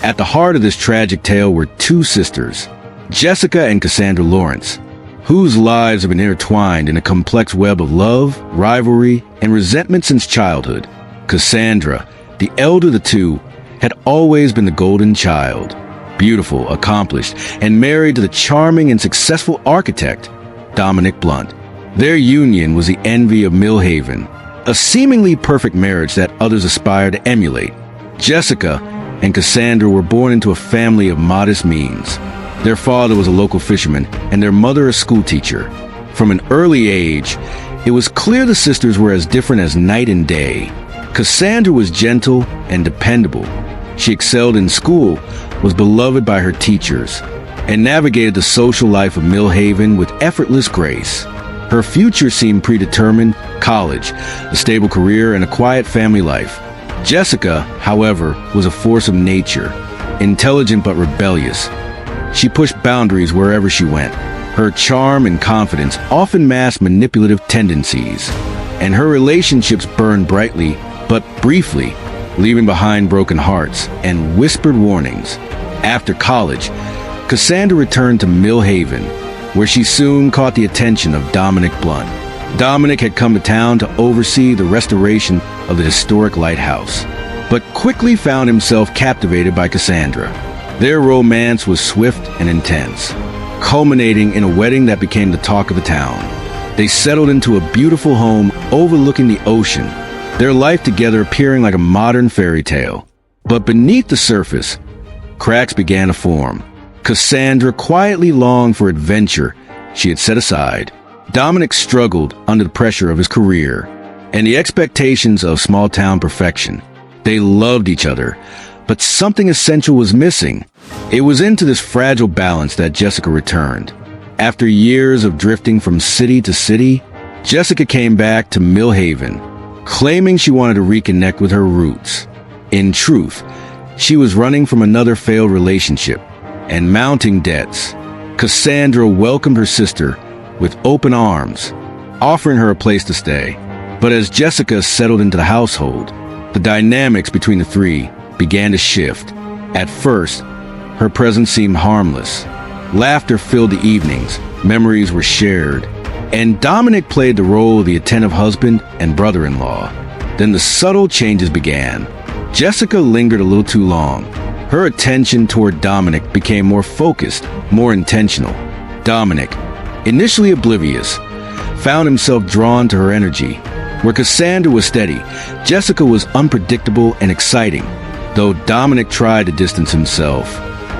At the heart of this tragic tale were two sisters, Jessica and Cassandra Lawrence, whose lives have been intertwined in a complex web of love, rivalry, and resentment since childhood. Cassandra, the elder of the two, had always been the golden child, beautiful, accomplished, and married to the charming and successful architect, Dominic Blunt. Their union was the envy of Millhaven, a seemingly perfect marriage that others aspired to emulate. Jessica and Cassandra were born into a family of modest means. Their father was a local fisherman and their mother a schoolteacher. From an early age, it was clear the sisters were as different as night and day. Cassandra was gentle and dependable. She excelled in school, was beloved by her teachers, and navigated the social life of Millhaven with effortless grace. Her future seemed predetermined: college, a stable career, and a quiet family life. Jessica, however, was a force of nature, intelligent but rebellious. She pushed boundaries wherever she went. Her charm and confidence often masked manipulative tendencies, and her relationships burned brightly but briefly, leaving behind broken hearts and whispered warnings. After college, Cassandra returned to Millhaven, where she soon caught the attention of Dominic Blunt. Dominic had come to town to oversee the restoration of the historic lighthouse, but quickly found himself captivated by Cassandra. Their romance was swift and intense, culminating in a wedding that became the talk of the town. They settled into a beautiful home overlooking the ocean, their life together appearing like a modern fairy tale. But beneath the surface, cracks began to form. Cassandra quietly longed for adventure she had set aside. Dominic struggled under the pressure of his career and the expectations of small-town perfection. They loved each other, but something essential was missing. It was into this fragile balance that Jessica returned. After years of drifting from city to city, Jessica came back to Millhaven, claiming she wanted to reconnect with her roots. In truth, she was running from another failed relationship and mounting debts. Cassandra welcomed her sister with open arms, offering her a place to stay. But as Jessica settled into the household, the dynamics between the three began to shift. At first, her presence seemed harmless. Laughter filled the evenings, memories were shared, and Dominic played the role of the attentive husband and brother-in-law. Then the subtle changes began. Jessica lingered a little too long. Her attention toward Dominic became more focused, more intentional. Dominic, initially oblivious, found himself drawn to her energy. Where Cassandra was steady, Jessica was unpredictable and exciting. Though Dominic tried to distance himself,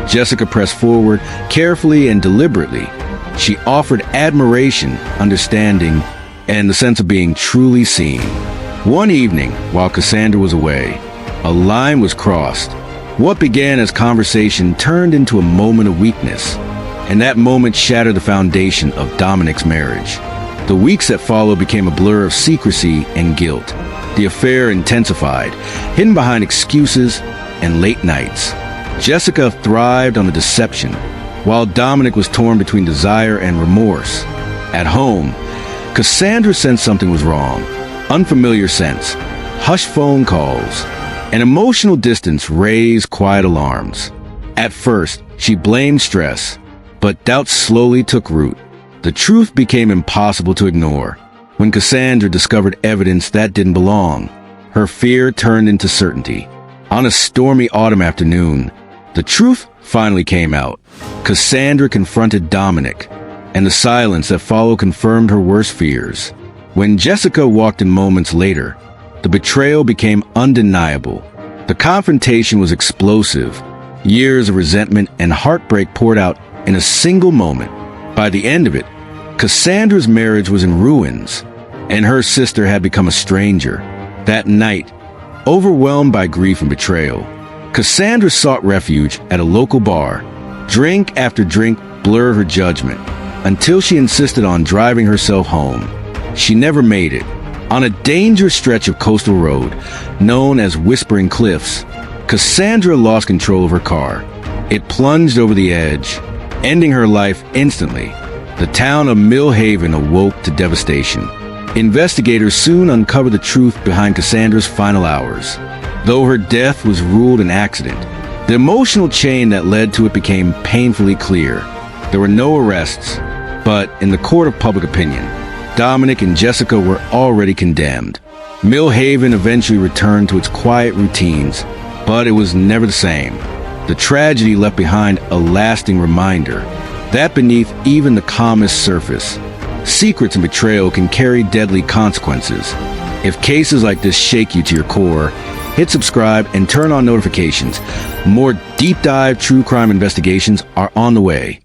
Jessica pressed forward carefully and deliberately. She offered admiration, understanding, and the sense of being truly seen. One evening, while Cassandra was away, a line was crossed. What began as conversation turned into a moment of weakness, and that moment shattered the foundation of Dominic's marriage. The weeks that followed became a blur of secrecy and guilt. The affair intensified, hidden behind excuses and late nights. Jessica thrived on the deception, while Dominic was torn between desire and remorse. At home, Cassandra sensed something was wrong. Unfamiliar scents, hushed phone calls, and emotional distance raised quiet alarms. At first, she blamed stress, but doubt slowly took root. The truth became impossible to ignore. When Cassandra discovered evidence that didn't belong, her fear turned into certainty. On a stormy autumn afternoon, the truth finally came out. Cassandra confronted Dominic, and the silence that followed confirmed her worst fears. When Jessica walked in moments later, the betrayal became undeniable. The confrontation was explosive. Years of resentment and heartbreak poured out in a single moment. By the end of it, Cassandra's marriage was in ruins, and her sister had become a stranger. That night, overwhelmed by grief and betrayal, Cassandra sought refuge at a local bar. Drink after drink blurred her judgment, until she insisted on driving herself home. She never made it. On a dangerous stretch of coastal road, known as Whispering Cliffs, Cassandra lost control of her car. It plunged over the edge, ending her life instantly. The town of Millhaven awoke to devastation. Investigators soon uncovered the truth behind Cassandra's final hours. Though her death was ruled an accident, The emotional chain that led to it became painfully clear. There were no arrests, but in the court of public opinion, Dominic and Jessica were already condemned. Mill Haven eventually returned to its quiet routines, but it was never the same. The tragedy left behind a lasting reminder that beneath even the calmest surface, secrets and betrayal can carry deadly consequences. If cases like this shake you to your core, hit subscribe and turn on notifications. More deep dive true crime investigations are on the way.